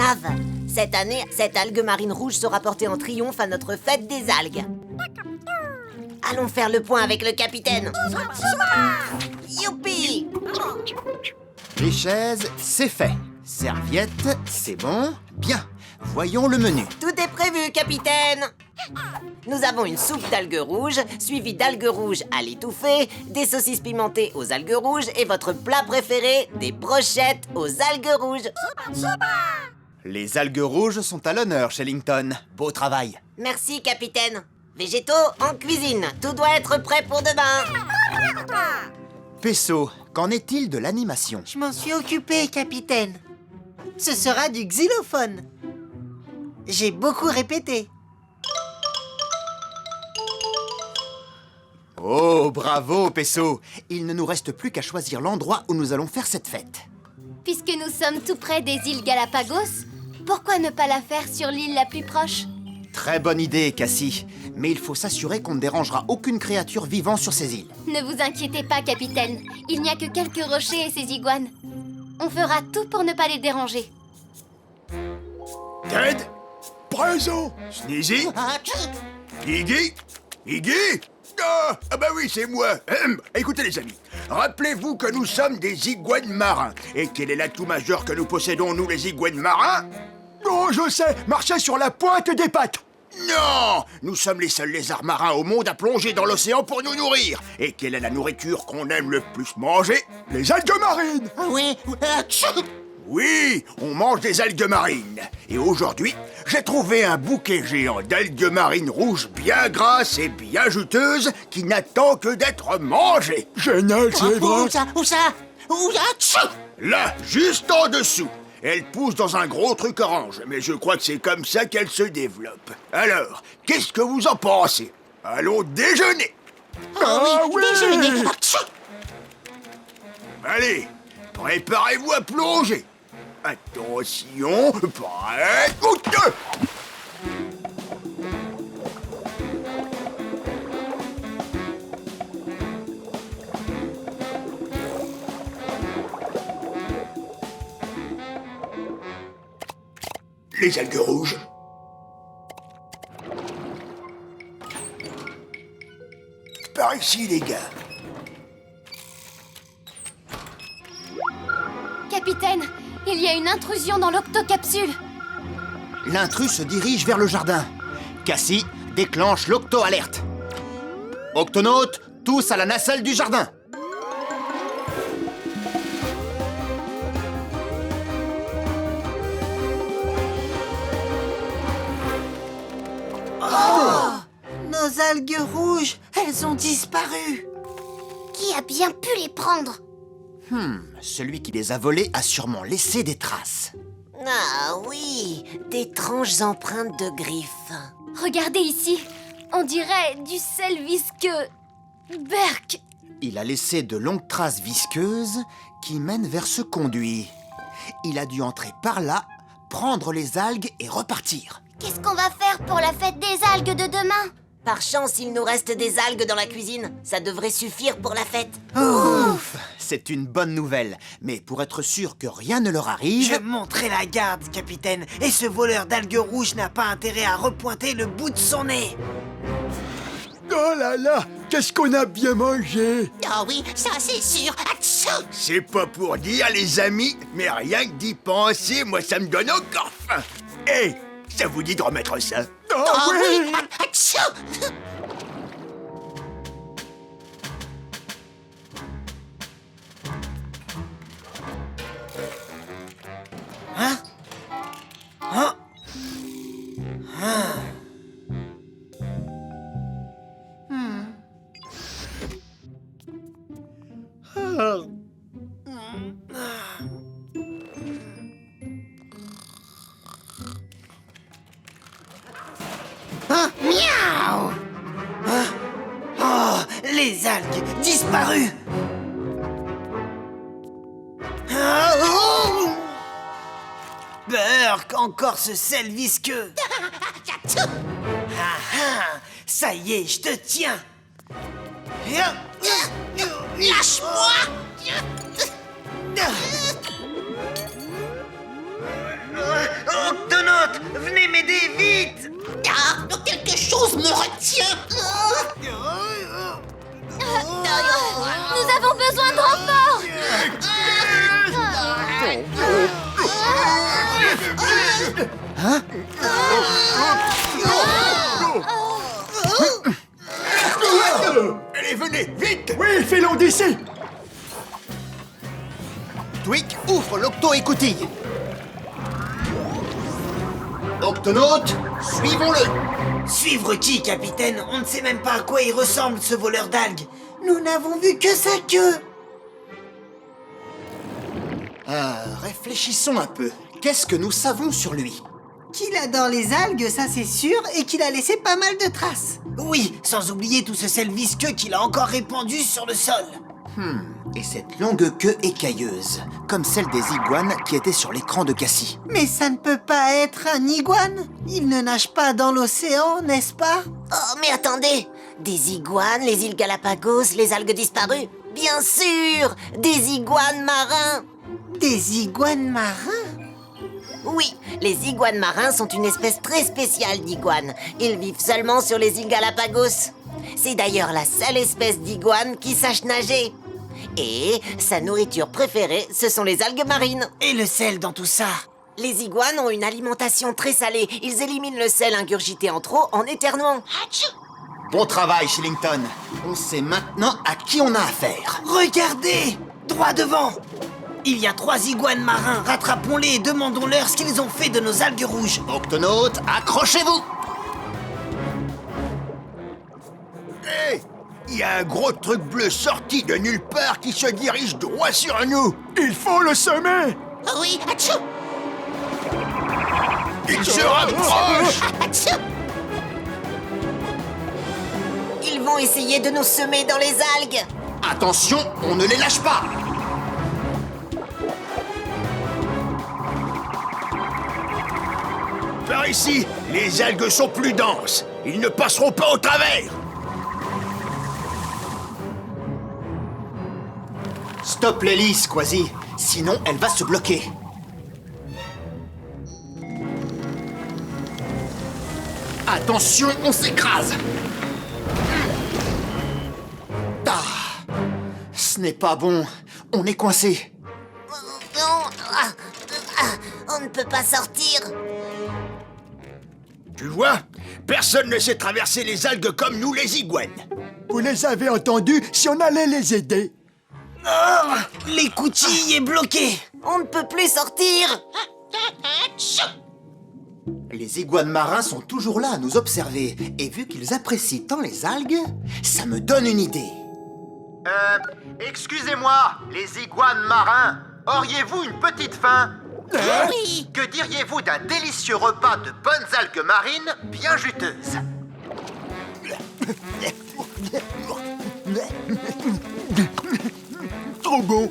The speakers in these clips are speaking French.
lave. Cette année, cette algue marine rouge sera portée en triomphe à notre fête des algues. Allons faire le point avec le capitaine. Youpi! Les chaises, c'est fait. Serviettes, c'est bon. Bien. Voyons le menu. Tout est prévu, capitaine. Nous avons une soupe d'algues rouges, suivie d'algues rouges à l'étouffée, des saucisses pimentées aux algues rouges et votre plat préféré, des brochettes aux algues rouges. Les algues rouges sont à l'honneur, Shellington. Beau travail. Merci, capitaine. Végétaux en cuisine. Tout doit être prêt pour demain. Pesso, qu'en est-il de l'animation? Je m'en suis occupé, capitaine. Ce sera du xylophone. J'ai beaucoup répété. Oh, bravo, Pesso. Il ne nous reste plus qu'à choisir l'endroit où nous allons faire cette fête. Puisque nous sommes tout près des îles Galapagos, pourquoi ne pas la faire sur l'île la plus proche? Très bonne idée, Cassie. Mais il faut s'assurer qu'on ne dérangera aucune créature vivant sur ces îles. Ne vous inquiétez pas, capitaine. Il n'y a que quelques rochers et ces iguanes. On fera tout pour ne pas les déranger. Ted? Présent. Sneezy? Iggy? Iggy? Ah bah oui, c'est moi. Écoutez les amis, rappelez-vous que nous sommes des iguanes marins. Et quel est l'atout majeur que nous possédons, nous les iguanes marins? Oh, je sais, marcher sur la pointe des pattes. Non! Nous sommes les seuls lézards marins au monde à plonger dans l'océan pour nous nourrir. Et quelle est la nourriture qu'on aime le plus manger? Les algues marines! Oui. Oui, on mange des algues marines. Et aujourd'hui, j'ai trouvé un bouquet géant d'algues marines rouges bien grasses et bien juteuses qui n'attend que d'être mangé. Génial, c'est Où ça? Où ça? Où ça? Là, juste en dessous. Elle pousse dans un gros truc orange, mais je crois que c'est comme ça qu'elle se développe. Alors, qu'est-ce que vous en pensez? Allons déjeuner. Oui, déjeuner. Allez, préparez-vous à plonger. Attention, prêt, outre. Les algues rouges. Par ici, les gars. Capitaine, il y a une intrusion dans l'octocapsule. L'intrus se dirige vers le jardin. Cassie, déclenche l'octo-alerte. Octonautes, tous à la nacelle du jardin. Nos algues rouges, elles ont disparu. Qui a bien pu les prendre? Celui qui les a volés a sûrement laissé des traces. Ah oui, d'étranges empreintes de griffes. Regardez ici. On dirait du sel visqueux. Berk! Il a laissé de longues traces visqueuses qui mènent vers ce conduit. Il a dû entrer par là, prendre les algues et repartir. Qu'est-ce qu'on va faire pour la fête des algues de demain? Par chance, il nous reste des algues dans la cuisine. Ça devrait suffire pour la fête. Ouf! C'est une bonne nouvelle, mais pour être sûr que rien ne leur arrive... Je monterai la garde, capitaine. Et ce voleur d'algues rouges n'a pas intérêt à repointer le bout de son nez. Oh là là, qu'est-ce qu'on a bien mangé! Ah oui, ça c'est sûr. Atchou! C'est pas pour dire, les amis, mais rien que d'y penser, moi ça me donne encore faim. Hé, ça vous dit de remettre ça? Ah oui! Atchou! Hein? Hein? Miaou! Oh, les algues disparues! Burk, encore ce sel visqueux! Ça y est, je te tiens! Lâche-moi! Octonautes, venez m'aider vite! Ah, quelque chose me retient. Nous avons besoin de renfort. Allez, venez, vite! Oui, filons d'ici! Tweak, ouvre l'octo-écoutille. Octonautes, suivons-le. Suivre qui, capitaine? On ne sait même pas à quoi il ressemble, ce voleur d'algues. Nous n'avons vu que sa queue. Réfléchissons un peu. Qu'est-ce que nous savons sur lui? Qu'il adore les algues, ça c'est sûr, et qu'il a laissé pas mal de traces. Oui, sans oublier tout ce sel visqueux qu'il a encore répandu sur le sol. Et cette longue queue écailleuse, comme celle des iguanes qui étaient sur l'écran de Cassie. Mais ça ne peut pas être un iguane. Il ne nage pas dans l'océan, n'est-ce pas? Oh, mais attendez! Des iguanes, les îles Galapagos, les algues disparues? Bien sûr! Des iguanes marins! Des iguanes marins? Oui, les iguanes marins sont une espèce très spéciale d'iguanes. Ils vivent seulement sur les îles Galapagos. C'est d'ailleurs la seule espèce d'iguane qui sache nager. Et sa nourriture préférée, ce sont les algues marines. Et le sel dans tout ça? Les iguanes ont une alimentation très salée. Ils éliminent le sel ingurgité en trop en éternuant. Bon travail, Shillington. On sait maintenant à qui on a affaire. Regardez! Droit devant! Il y a 3 iguanes marins. Rattrapons-les et demandons-leur ce qu'ils ont fait de nos algues rouges. Octonautes, accrochez-vous. Hé! Il y a un gros truc bleu sorti de nulle part qui se dirige droit sur nous! Il faut le semer! Oui, atchou. Il se rapproche! Atchou. Ils vont essayer de nous semer dans les algues. Attention, on ne les lâche pas. Par ici, les algues sont plus denses. Ils ne passeront pas au travers. Stop l'hélice, Quasi. Sinon, elle va se bloquer. Attention, on s'écrase. Ah, ce n'est pas bon. On est coincé. On ne peut pas sortir. Tu vois? Personne ne sait traverser les algues comme nous, les iguanes. Vous les avez entendus si on allait les aider? L'écoutille est bloquée. On ne peut plus sortir. Les iguanes marins sont toujours là à nous observer. Et vu qu'ils apprécient tant les algues, ça me donne une idée. Excusez-moi, les iguanes marins, auriez-vous une petite faim? Oui. Que diriez-vous d'un délicieux repas de bonnes algues marines bien juteuses? Trop bon!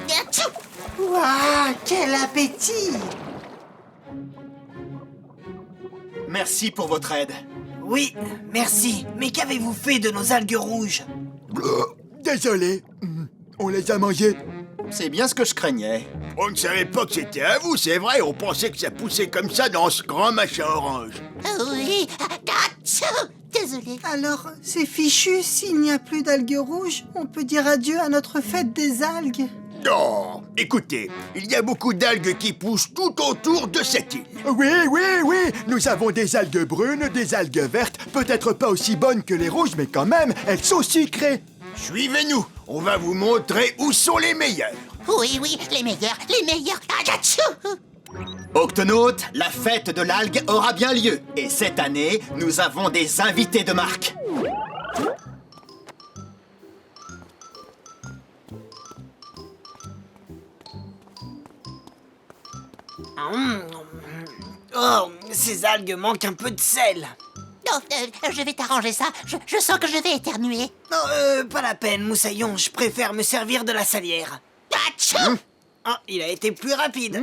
Atchou. Waouh, quel appétit! Merci pour votre aide. Oui, merci. Mais qu'avez-vous fait de nos algues rouges? Désolé, on les a mangées. C'est bien ce que je craignais. On ne savait pas que c'était à vous, c'est vrai. On pensait que ça poussait comme ça dans ce grand machin orange. Oui. Atchou. Désolé. Alors, c'est fichu, s'il n'y a plus d'algues rouges, on peut dire adieu à notre fête des algues. Non, écoutez, il y a beaucoup d'algues qui poussent tout autour de cette île. Oui, oui, oui, nous avons des algues brunes, des algues vertes, peut-être pas aussi bonnes que les rouges, mais quand même, elles sont sucrées. Suivez-nous, on va vous montrer où sont les meilleurs. Oui, oui, les meilleurs, les meilleurs. Atchou. Octonautes, la fête de l'algue aura bien lieu. Et cette année, nous avons des invités de marque. Oh, ces algues manquent un peu de sel. Non, je vais t'arranger ça. Je sens que je vais éternuer. Non, pas la peine, Moussaillon, je préfère me servir de la salière. Atchou. Ah, il a été plus rapide.